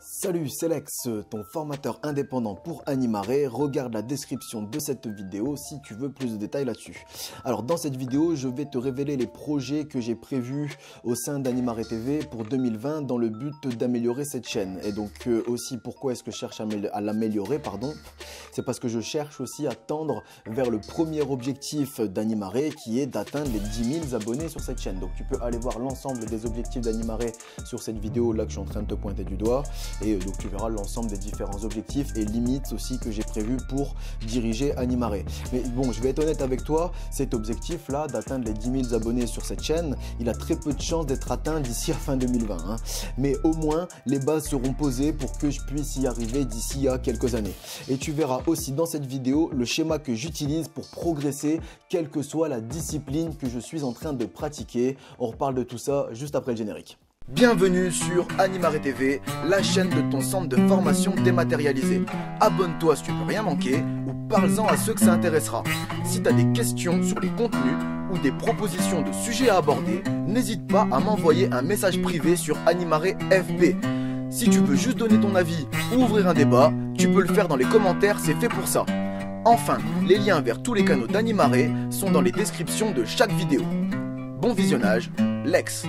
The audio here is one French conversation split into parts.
Salut, c'est Lex, ton formateur indépendant pour Animare. Regarde la description de cette vidéo si tu veux plus de détails là-dessus. Alors dans cette vidéo, je vais te révéler les projets que j'ai prévus au sein d'Animare TV pour 2020 dans le but d'améliorer cette chaîne. Et donc aussi pourquoi est-ce que je cherche à l'améliorer, c'est parce que je cherche aussi à tendre vers le premier objectif d'Animare qui est d'atteindre les 10 000 abonnés sur cette chaîne. Donc tu peux aller voir l'ensemble des objectifs d'Animare sur cette vidéo là que je suis en train de te pointer du doigt. Et donc tu verras l'ensemble des différents objectifs et limites aussi que j'ai prévu pour diriger Animare. Mais bon, je vais être honnête avec toi, cet objectif là d'atteindre les 10 000 abonnés sur cette chaîne, il a très peu de chances d'être atteint d'ici à fin 2020. Mais au moins, les bases seront posées pour que je puisse y arriver d'ici à quelques années. Et tu verras aussi dans cette vidéo le schéma que j'utilise pour progresser, quelle que soit la discipline que je suis en train de pratiquer. On reparle de tout ça juste après le générique. Bienvenue sur Animare TV, la chaîne de ton centre de formation dématérialisé. Abonne-toi si tu veux rien manquer ou parle-en à ceux que ça intéressera. Si tu as des questions sur les contenus ou des propositions de sujets à aborder, n'hésite pas à m'envoyer un message privé sur Animare FB. Si tu veux juste donner ton avis ou ouvrir un débat, tu peux le faire dans les commentaires, c'est fait pour ça. Enfin, les liens vers tous les canaux d'Animare sont dans les descriptions de chaque vidéo. Bon visionnage, Lex.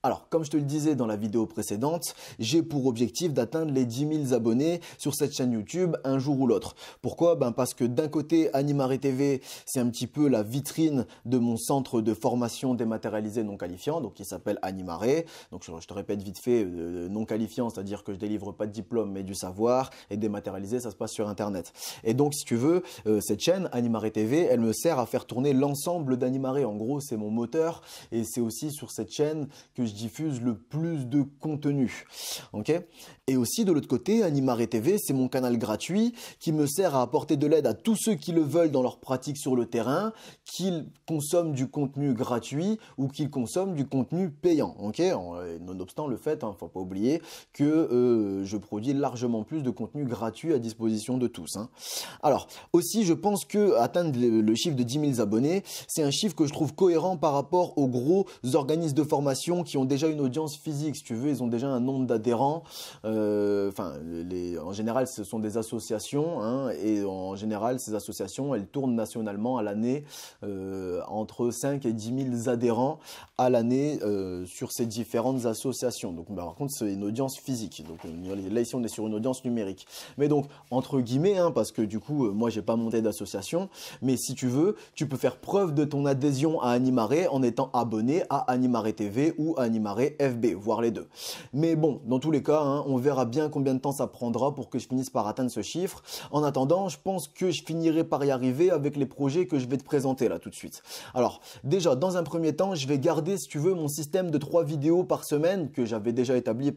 Alors, comme je te le disais dans la vidéo précédente, j'ai pour objectif d'atteindre les 10 000 abonnés sur cette chaîne YouTube un jour ou l'autre. Pourquoi? Parce que d'un côté, Animare TV, c'est un petit peu la vitrine de mon centre de formation dématérialisé non qualifiant, donc qui s'appelle Animare. Donc, je te répète vite fait, non qualifiant, c'est-à-dire que je délivre pas de diplôme mais du savoir, et dématérialisé, ça se passe sur Internet. Et donc, si tu veux, cette chaîne, Animare TV, elle me sert à faire tourner l'ensemble d'Animare. En gros, c'est mon moteur et c'est aussi sur cette chaîne que je diffuse le plus de contenu. Et aussi de l'autre côté, Animare TV, c'est mon canal gratuit qui me sert à apporter de l'aide à tous ceux qui le veulent dans leur pratique sur le terrain, qu'ils consomment du contenu gratuit ou qu'ils consomment du contenu payant. Nonobstant le fait, faut pas oublier que je produis largement plus de contenu gratuit à disposition de tous. Alors, aussi, je pense que atteindre le chiffre de 10 000 abonnés, c'est un chiffre que je trouve cohérent par rapport aux gros organismes de formation qui ont déjà une audience physique, si tu veux, ils ont déjà un nombre d'adhérents. En général, ce sont des associations, et en général, ces associations, elles tournent nationalement à l'année entre 5 et 10 000 adhérents à l'année sur ces différentes associations. Donc, par contre, c'est une audience physique. Donc, là, ici, on est sur une audience numérique. Mais donc, entre guillemets, parce que du coup, moi, j'ai pas monté d'association, mais si tu veux, tu peux faire preuve de ton adhésion à Animare en étant abonné à Animare TV ou Animare FB, voire les deux. Mais bon, dans tous les cas, on verra bien combien de temps ça prendra pour que je finisse par atteindre ce chiffre. En attendant, je pense que je finirai par y arriver avec les projets que je vais te présenter là tout de suite. Alors, déjà, dans un premier temps, je vais garder, si tu veux, mon système de 3 vidéos par semaine que j'avais déjà établi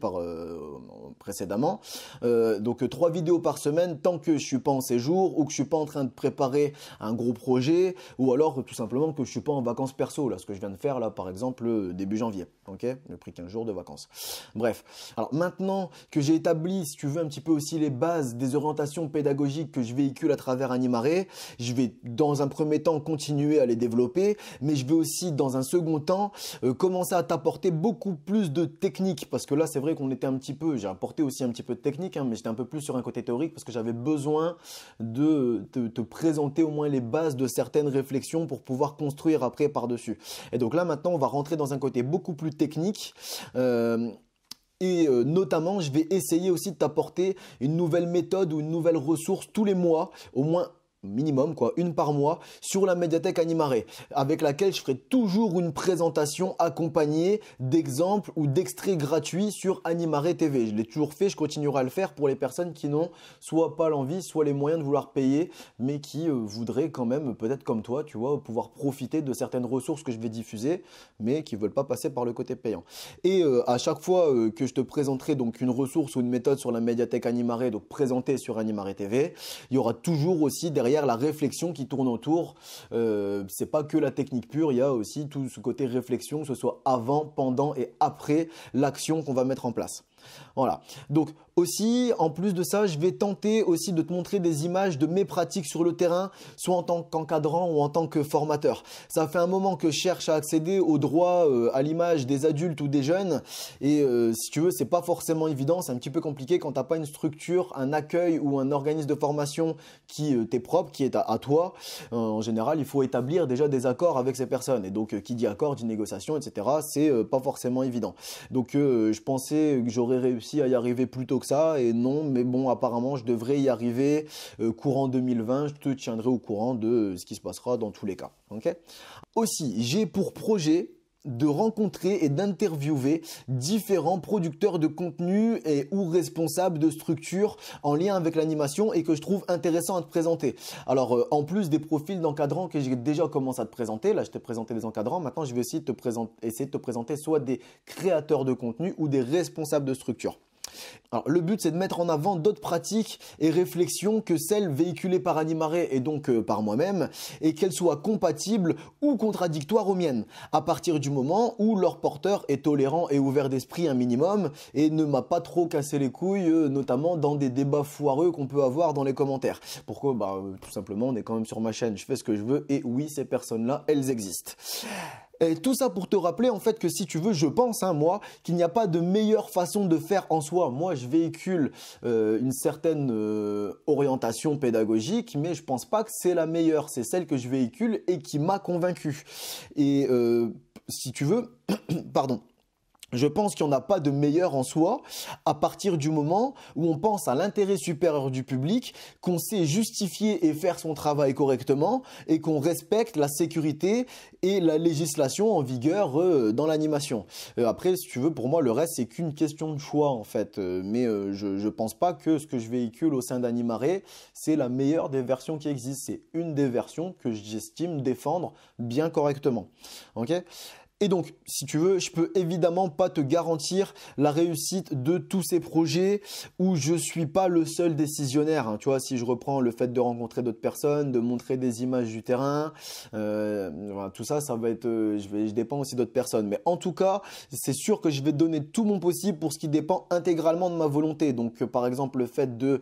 précédemment. Donc, 3 vidéos par semaine tant que je suis pas en séjour ou que je suis pas en train de préparer un gros projet ou alors tout simplement que je suis pas en vacances perso, là, ce que je viens de faire là, par exemple, début janvier. J'ai pris 15 jours de vacances. Bref, alors maintenant que j'ai établi, si tu veux, un petit peu aussi les bases des orientations pédagogiques que je véhicule à travers Animare, je vais dans un premier temps continuer à les développer, mais je vais aussi dans un second temps commencer à t'apporter beaucoup plus de techniques, parce que là c'est vrai qu'on était un petit peu, j'ai apporté aussi un petit peu de technique, mais j'étais un peu plus sur un côté théorique parce que j'avais besoin de te présenter au moins les bases de certaines réflexions pour pouvoir construire après par-dessus. Et donc là maintenant on va rentrer dans un côté beaucoup plus technique. Notamment, je vais essayer aussi de t'apporter une nouvelle méthode ou une nouvelle ressource tous les mois, au moins minimum, une par mois, sur la médiathèque Animare, avec laquelle je ferai toujours une présentation accompagnée d'exemples ou d'extraits gratuits sur Animare TV. Je l'ai toujours fait, je continuerai à le faire pour les personnes qui n'ont soit pas l'envie, soit les moyens de vouloir payer, mais qui voudraient quand même, peut-être comme toi, tu vois, pouvoir profiter de certaines ressources que je vais diffuser, mais qui ne veulent pas passer par le côté payant. Et à chaque fois que je te présenterai donc une ressource ou une méthode sur la médiathèque Animare, donc présentée sur Animare TV, il y aura toujours aussi derrière la réflexion qui tourne autour. C'est pas que la technique pure, il y a aussi tout ce côté réflexion, que ce soit avant, pendant et après l'action qu'on va mettre en place. Voilà. Donc aussi, en plus de ça, je vais tenter aussi de te montrer des images de mes pratiques sur le terrain, soit en tant qu'encadrant ou en tant que formateur. Ça fait un moment que je cherche à accéder aux droits à l'image des adultes ou des jeunes. Et si tu veux, c'est pas forcément évident, c'est un petit peu compliqué quand t'as pas une structure, un accueil ou un organisme de formation qui t'est propre, qui est à toi. En général, il faut établir déjà des accords avec ces personnes. Et donc, qui dit accord, dit négociation, etc. C'est pas forcément évident. Donc, je pensais que j'aurais réussi à y arriver plus tôt que ça. Et non, mais bon, apparemment, je devrais y arriver courant 2020. Je te tiendrai au courant de ce qui se passera dans tous les cas. Okay ? Aussi, j'ai pour projet de rencontrer et d'interviewer différents producteurs de contenu et ou responsables de structures en lien avec l'animation et que je trouve intéressant à te présenter. Alors, en plus des profils d'encadrants que j'ai déjà commencé à te présenter, là je t'ai présenté des encadrants, maintenant je vais essayer de te présenter soit des créateurs de contenu ou des responsables de structures. Alors, le but, c'est de mettre en avant d'autres pratiques et réflexions que celles véhiculées par Animaré et donc par moi-même, et qu'elles soient compatibles ou contradictoires aux miennes, à partir du moment où leur porteur est tolérant et ouvert d'esprit un minimum et ne m'a pas trop cassé les couilles, notamment dans des débats foireux qu'on peut avoir dans les commentaires. Pourquoi ? Tout simplement, on est quand même sur ma chaîne, je fais ce que je veux, et oui, ces personnes-là, elles existent. Et tout ça pour te rappeler en fait que si tu veux, je pense, moi, qu'il n'y a pas de meilleure façon de faire en soi. Moi, je véhicule une certaine orientation pédagogique, mais je pense pas que c'est la meilleure. C'est celle que je véhicule et qui m'a convaincu. Et si tu veux, pardon. Je pense qu'il n'y en a pas de meilleur en soi à partir du moment où on pense à l'intérêt supérieur du public, qu'on sait justifier et faire son travail correctement et qu'on respecte la sécurité et la législation en vigueur dans l'animation. Après, si tu veux, pour moi, le reste, c'est qu'une question de choix en fait. Mais je pense pas que ce que je véhicule au sein d'Animaré, c'est la meilleure des versions qui existent. C'est une des versions que j'estime défendre bien correctement. Ok ? Et donc, si tu veux, je peux évidemment pas te garantir la réussite de tous ces projets où je suis pas le seul décisionnaire. Tu vois, si je reprends le fait de rencontrer d'autres personnes, de montrer des images du terrain, voilà, tout ça, ça va être, je dépends aussi d'autres personnes. Mais en tout cas, c'est sûr que je vais donner tout mon possible pour ce qui dépend intégralement de ma volonté. Donc, par exemple, le fait de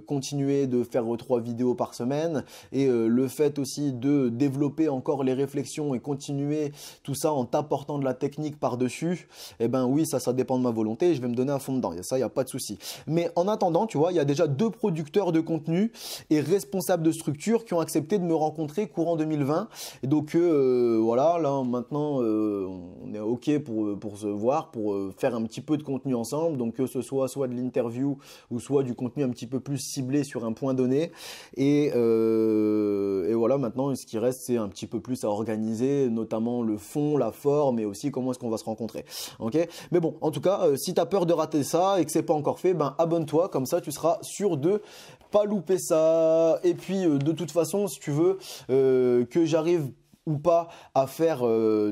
continuer de faire 3 vidéos par semaine et le fait aussi de développer encore les réflexions et continuer tout ça en t'apportant de la technique par-dessus, eh ben oui, ça dépend de ma volonté et je vais me donner à fond dedans. Et ça, il n'y a pas de souci. Mais en attendant, tu vois, il y a déjà 2 producteurs de contenu et responsables de structure qui ont accepté de me rencontrer courant 2020. Et donc, voilà, là, maintenant, on est OK pour se voir, pour faire un petit peu de contenu ensemble. Donc, que ce soit de l'interview ou soit du contenu un petit peu plus ciblé sur un point donné. Et voilà, maintenant, ce qui reste, c'est un petit peu plus à organiser, notamment le fond, la forme et aussi comment est-ce qu'on va se rencontrer. Ok ? Mais bon, en tout cas, si tu as peur de rater ça et que c'est pas encore fait, ben abonne-toi, comme ça tu seras sûr de pas louper ça. Et puis de toute façon, si tu veux que j'arrive ou pas à faire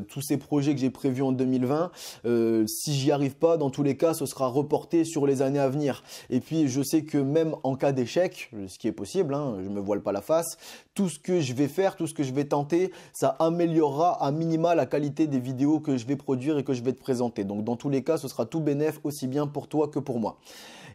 tous ces projets que j'ai prévus en 2020. Si j'y arrive pas, dans tous les cas, ce sera reporté sur les années à venir. Et puis, je sais que même en cas d'échec, ce qui est possible, je me voile pas la face, tout ce que je vais faire, tout ce que je vais tenter, ça améliorera à minima la qualité des vidéos que je vais produire et que je vais te présenter. Donc, dans tous les cas, ce sera tout bénef aussi bien pour toi que pour moi.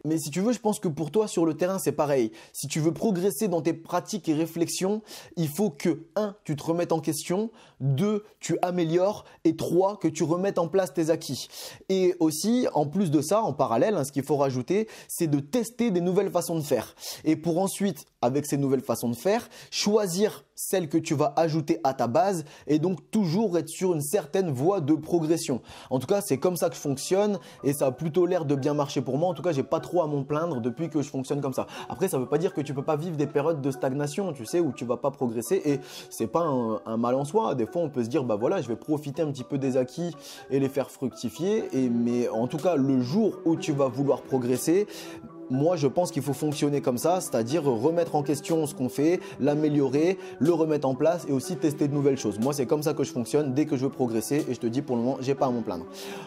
Mais si tu veux, je pense que pour toi sur le terrain, c'est pareil. Si tu veux progresser dans tes pratiques et réflexions, il faut que 1, tu te remettes en question, 2, tu améliores et 3, que tu remettes en place tes acquis. Et aussi, en plus de ça, en parallèle, ce qu'il faut rajouter, c'est de tester des nouvelles façons de faire. Et pour ensuite, avec ces nouvelles façons de faire, choisir celle que tu vas ajouter à ta base et donc toujours être sur une certaine voie de progression. En tout cas, c'est comme ça que je fonctionne et ça a plutôt l'air de bien marcher pour moi. En tout cas, j'ai pas trop à m'en plaindre depuis que je fonctionne comme ça. Après, ça veut pas dire que tu peux pas vivre des périodes de stagnation, tu sais, où tu vas pas progresser et c'est pas un mal en soi. Des fois, on peut se dire, bah voilà, je vais profiter un petit peu des acquis et les faire fructifier. Mais en tout cas, le jour où tu vas vouloir progresser, moi je pense qu'il faut fonctionner comme ça, c'est-à-dire remettre en question ce qu'on fait, l'améliorer, le remettre en place et aussi tester de nouvelles choses. Moi c'est comme ça que je fonctionne dès que je veux progresser et je te dis pour le moment j'ai pas à m'en plaindre.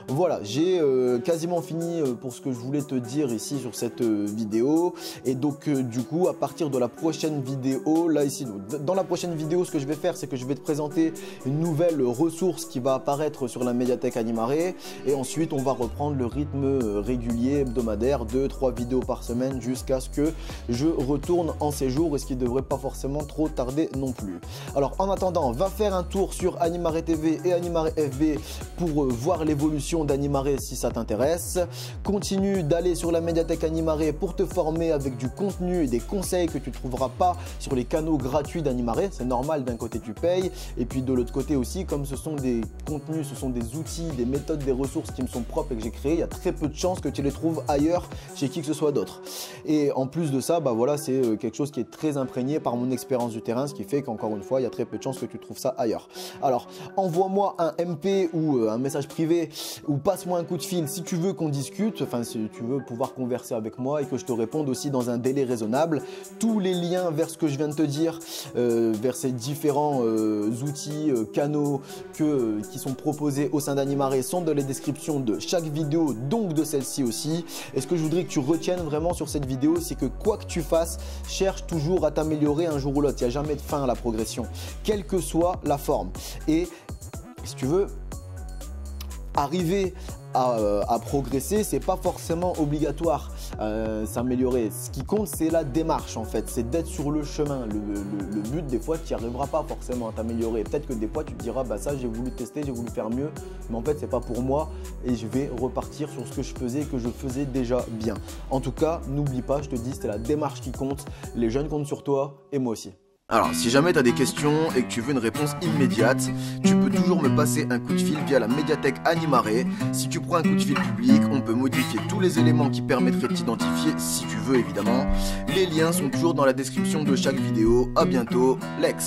Voilà, j'ai quasiment fini pour ce que je voulais te dire ici sur cette vidéo et donc du coup à partir de la prochaine vidéo, là ici, dans la prochaine vidéo ce que je vais faire c'est que je vais te présenter une nouvelle ressource qui va apparaître sur la médiathèque Animaré et ensuite on va reprendre le rythme régulier hebdomadaire de 3 vidéos par semaine jusqu'à ce que je retourne en séjour et ce qui devrait pas forcément trop tarder non plus. Alors en attendant, va faire un tour sur Animaré TV et Animaré FB pour voir l'évolution d'Animaré si ça t'intéresse. Continue d'aller sur la médiathèque Animaré pour te former avec du contenu et des conseils que tu ne trouveras pas sur les canaux gratuits d'Animaré. C'est normal, d'un côté tu payes et puis de l'autre côté aussi, comme ce sont des contenus, ce sont des outils, des méthodes, des ressources qui me sont propres et que j'ai créées, il y a très peu de chances que tu les trouves ailleurs chez qui que ce soit d'autre. Et en plus de ça, bah voilà, c'est quelque chose qui est très imprégné par mon expérience du terrain, ce qui fait qu'encore une fois, il y a très peu de chances que tu trouves ça ailleurs. Alors, envoie-moi un MP ou un message privé ou passe-moi un coup de fil si tu veux qu'on discute, enfin si tu veux pouvoir converser avec moi et que je te réponde aussi dans un délai raisonnable. Tous les liens vers ce que je viens de te dire, vers ces différents outils, canaux qui sont proposés au sein d'Animaré sont dans les descriptions de chaque vidéo, donc de celle-ci aussi. Et ce que je voudrais que tu retiennes vraiment sur cette vidéo, c'est que quoi que tu fasses, cherche toujours à t'améliorer un jour ou l'autre. Il n'y a jamais de fin à la progression, quelle que soit la forme. Et si tu veux arriver à progresser, c'est pas forcément obligatoire s'améliorer. Ce qui compte, c'est la démarche en fait, c'est d'être sur le chemin. Le but, des fois, tu n'y arriveras pas forcément à t'améliorer. Peut-être que des fois, tu te diras, bah ça, j'ai voulu tester, j'ai voulu faire mieux, mais en fait, c'est pas pour moi et je vais repartir sur ce que je faisais et que je faisais déjà bien. En tout cas, n'oublie pas, je te dis, c'est la démarche qui compte. Les jeunes comptent sur toi et moi aussi. Alors, si jamais tu as des questions et que tu veux une réponse immédiate, tu peux toujours me passer un coup de fil via la médiathèque Animaré. Si tu prends un coup de fil public, on peut modifier tous les éléments qui permettraient de t'identifier si tu veux évidemment. Les liens sont toujours dans la description de chaque vidéo. À bientôt, Lex.